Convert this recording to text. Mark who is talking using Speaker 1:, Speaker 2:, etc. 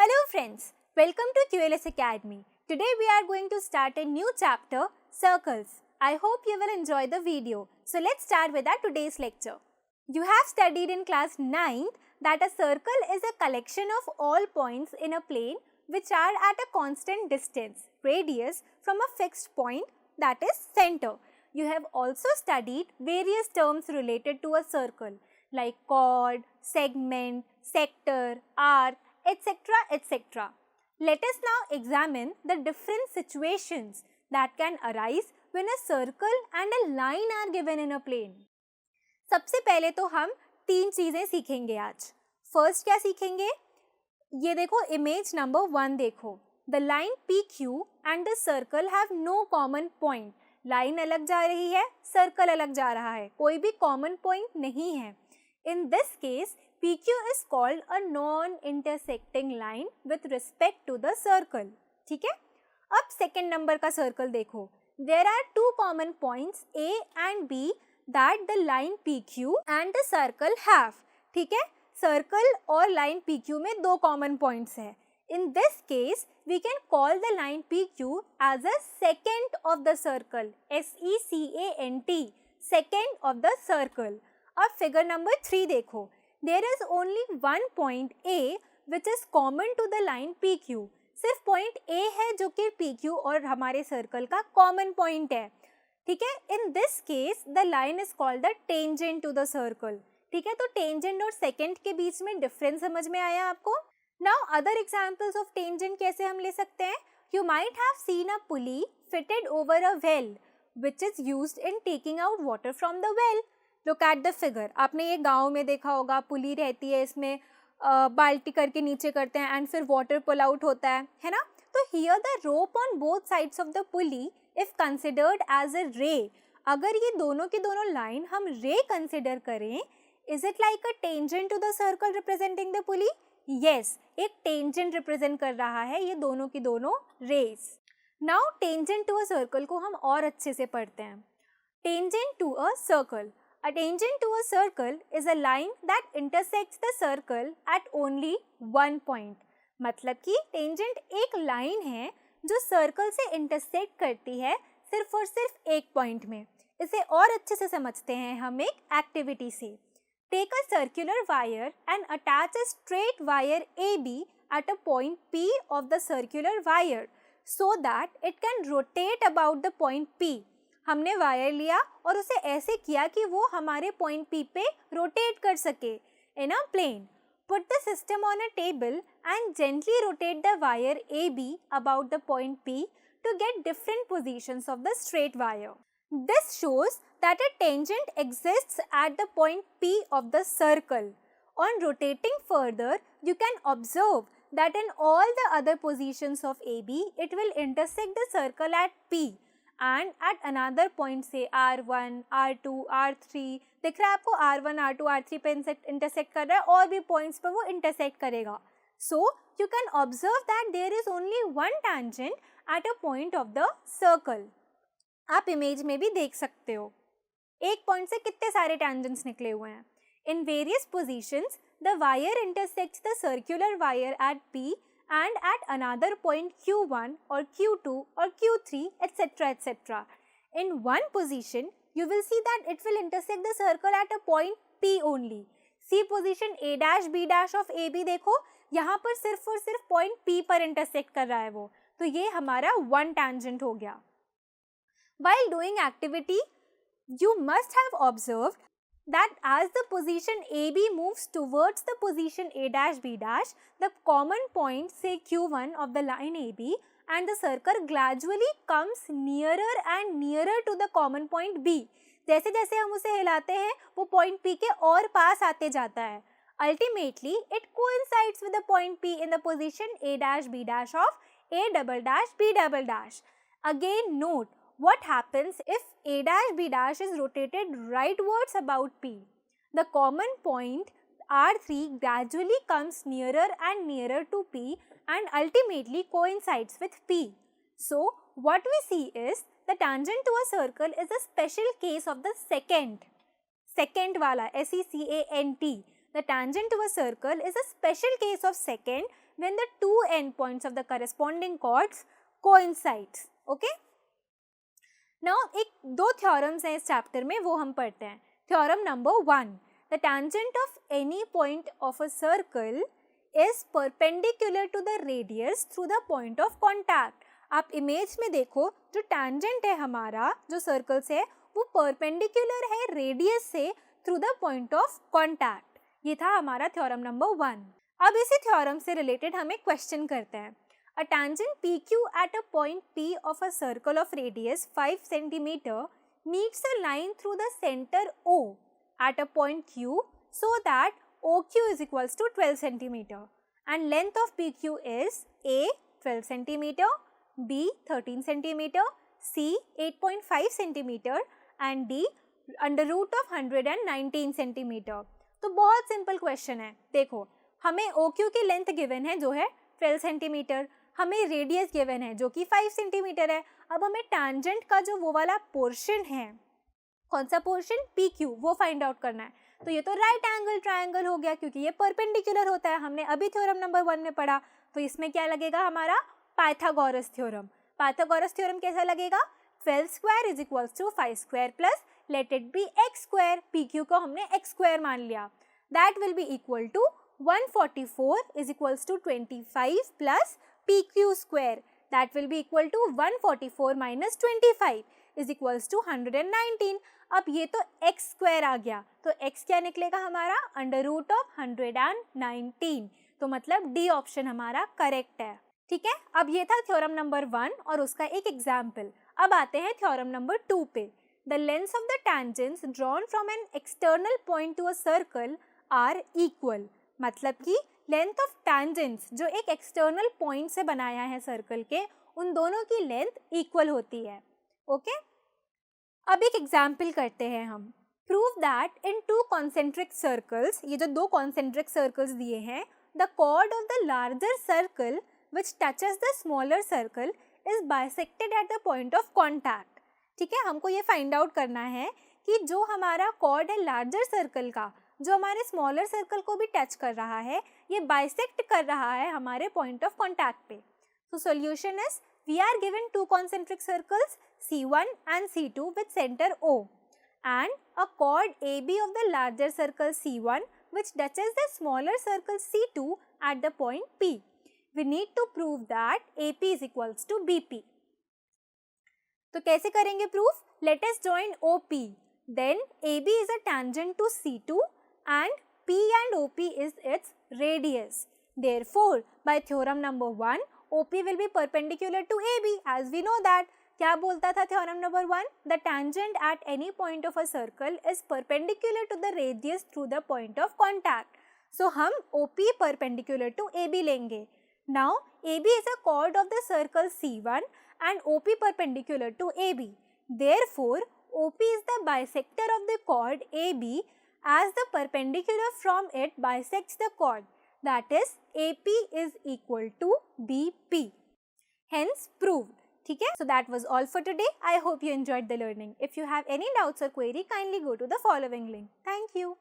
Speaker 1: Hello friends, welcome to QLS Academy. Today we are going to start a new chapter, Circles. I hope you will enjoy the video. So let's start with our today's lecture. You have studied in class 9th that a circle is a collection of all points in a plane which are at a constant distance, radius, from a fixed point, that is center. You have also studied various terms related to a circle like chord, segment, sector, arc, etc. etc. Let us now examine the different situations that can arise when a circle and a line are given in a plane. सबसे पहले तो हम तीन चीज़ें सीखेंगे आज. First क्या सीखेंगे? ये देखो इमेज नंबर 1 देखो. The line PQ and the circle have no common point. Line अलग जा रही है, सर्कल अलग जा रहा है, कोई भी कॉमन पॉइंट नहीं है. In this case, PQ is called a non-intersecting line with respect to the circle. ठीक है? अब सेकेंड नंबर का सर्कल देखो. There are two common points A and B that the line PQ and the circle have. ठीक है? Circle और line PQ में दो कॉमन पॉइंट्स है. In this case, we can call the line PQ as a secant of the circle. S-E-C-A-N-T. Secant of the circle. अब figure number 3 देखो. There is only one point A which is common to the line PQ. सिर्फ point A है जो कि PQ और हमारे circle का common point है. ठीक है? In this case, the line is called the tangent to the circle. ठीक है? तो टेंजेंट और सेकेंट के बीच में डिफरेंस समझ में आया आपको? Now, other examples of tangent कैसे हम ले सकते हैं? You might have seen a pulley fitted over a well, which is used in taking out water from the well. Look at the figure. आपने ये गांव में देखा होगा, पुली रहती है, इसमें बाल्टी करके नीचे करते हैं एंड फिर वाटर पुल आउट होता है ना? तो here the rope on both sides of the pulley, if considered as a ray, अगर ये दोनों की दोनों लाइन हम रे कंसिडर करें, is it like a tangent to the circle representing the pulley? Yes, एक टेंजेंट रिप्रेजेंट कर रहा है ये दोनों की दोनों rays. Now tangent to a circle को हम और अच्छे से पढ़ते हैं. Tangent to a circle. A tangent to a circle is a line that intersects the circle at only one point. मतलब कि टेंजेंट एक लाइन है जो सर्कल से इंटरसेक्ट करती है सिर्फ और सिर्फ एक पॉइंट में. इसे और अच्छे से समझते हैं हम एक एक्टिविटी से. Take a circular wire and attach a straight wire AB at a point P of the circular wire so that it can rotate about the point P. हमने वायर लिया और उसे ऐसे किया कि वो हमारे पॉइंट P पे रोटेट कर सके in a plane. Put the system on a table and gently rotate the wire AB about the point P to get different positions of the straight wire. This shows that a tangent exists at the point P of the circle. On rotating further, you can observe that in all the other positions of AB, it will intersect the circle at P and at another point say R1, R2, R3. दिख रहा है आपको R1, R2, R3 पे intersect कर रहा है और भी points पे वो intersect करेगा. So, you can observe that there is only one tangent at a point of the circle. आप इमेज में भी देख सकते हो एक पॉइंट से कितने सारे टेंजेंट्स निकले हुए हैं. In various positions the wire intersects the circular wire eight P and at another point Q1 or Q2 or Q3 etc. etc. In one position, you will see that it will intersect the circle at a point P only. See position A dash B dash of AB देखो यहाँ पर सिर्फ और सिर्फ point P पर intersect कर रहा है वो. तो ये हमारा one tangent हो गया. While doing activity, you must have observed that as the position AB moves towards the position A dash B dash, the common point say Q1 of the line AB and the circle gradually comes nearer and nearer to the common point B. जैसे जैसे हम उसे हिलाते हैं वो point P के और पास आते जाता है. Ultimately, it coincides with the point P in the position A dash B dash of A double dash B double dash. Again note, what happens if A dash B dash is rotated rightwards about P? The common point R3 gradually comes nearer and nearer to P and ultimately coincides with P. So, what we see is the tangent to a circle is a special case of the secant. Secant wala, S-E-C-A-N-T. The tangent to a circle is a special case of secant when the two endpoints of the corresponding chords coincides. Okay? Now एक दो theorems हैं इस chapter में, वो हम पढ़ते हैं. Theorem number 1. The tangent of any point of a circle is perpendicular to the radius through the point of contact. आप इमेज में देखो, जो tangent है हमारा, जो सर्कल से है, वो परपेंडिकुलर है रेडियस से through the point of contact. ये था हमारा थ्योरम नंबर 1. अब इसी थ्योरम से रिलेटेड हम एक क्वेश्चन करते हैं. A tangent PQ at a point P of a circle of radius 5 centimetre meets a line through the center O at a point Q so that OQ is equals to 12 centimeter and length of PQ is A 12 centimeter, B 13 centimeter, C 8.5 centimeter and D under root of 119 centimetre. तो बहुत simple question है. देखो, हमें OQ की length given है जो है 12 centimetre, हमें रेडियस गिवन है जो कि 5 सेंटीमीटर है. अब हमें टैंजेंट का जो वो वाला पोर्शन है, कौन सा पोर्शन, PQ, वो फाइंड आउट करना है. तो ये तो राइट एंगल ट्रायंगल हो गया क्योंकि ये परपेंडिकुलर होता है, हमने अभी थ्योरम नंबर 1 में पढ़ा. तो इसमें क्या लगेगा हमारा पाइथागोरस थ्योरम. पाइथागोरस थ्योरम कैसा लगेगा, 12 square is equals to 5 square plus let it be x square. PQ को हमने x स्क्वायर मान लिया. That will be equal to 144 is equals to 25 plus PQ square. That will be equal to 144 minus 25 is equals to 119. अब ये तो x square आ गया, तो x क्या निकलेगा हमारा, अंडर रूट ऑफ 119. तो मतलब D ऑप्शन हमारा करेक्ट है. ठीक है. अब ये था थ्योरम नंबर 1 और उसका एक एग्जाम्पल. अब आते हैं थ्योरम नंबर 2 पे. The lengths of the tangents drawn from an external point to a circle are equal. मतलब कि लेंथ ऑफ tangents जो एक एक्सटर्नल पॉइंट से बनाया है सर्कल के, उन दोनों की लेंथ इक्वल होती है. ओके. अब एक एग्जाम्पल करते हैं हम. Prove that in to concentric circles, ये जो दो कॉन्सेंट्रिक सर्कल्स दिए हैं, the chord of the larger circle which touches the smaller circle is bisected at the point of contact. ठीक है, हमको ये फाइंड आउट करना है कि जो हमारा कॉर्ड है लार्जर सर्कल का, जो हमारे स्मॉलर सर्कल को भी टच कर रहा है, ये बाइसेक्ट कर रहा है हमारे पॉइंट ऑफ कॉन्टैक्ट पे. तो solution is, we are given two concentric circles C1 and C2 with centre O and a chord AB of the larger circle C1 which touches the smaller circle C2 at the point P. We need to prove that AP is equals to BP. तो कैसे करेंगे proof, let us join OP. Then AB is a tangent to C2 and P and OP is its radius. Therefore, by theorem number 1, OP will be perpendicular to AB as we know that. क्या बोलता था theorem number 1? The tangent at any point of a circle is perpendicular to the radius through the point of contact. So हम OP perpendicular to AB लेंगे. Now AB is a chord of the circle C1 and OP perpendicular to AB. Therefore, OP is the bisector of the chord AB as the perpendicular from it bisects the chord. That is, AP is equal to BP. Hence, proved. ठीक है? So that was all for today. I hope you enjoyed the learning. If you have any doubts or query, kindly go to the following link. Thank you.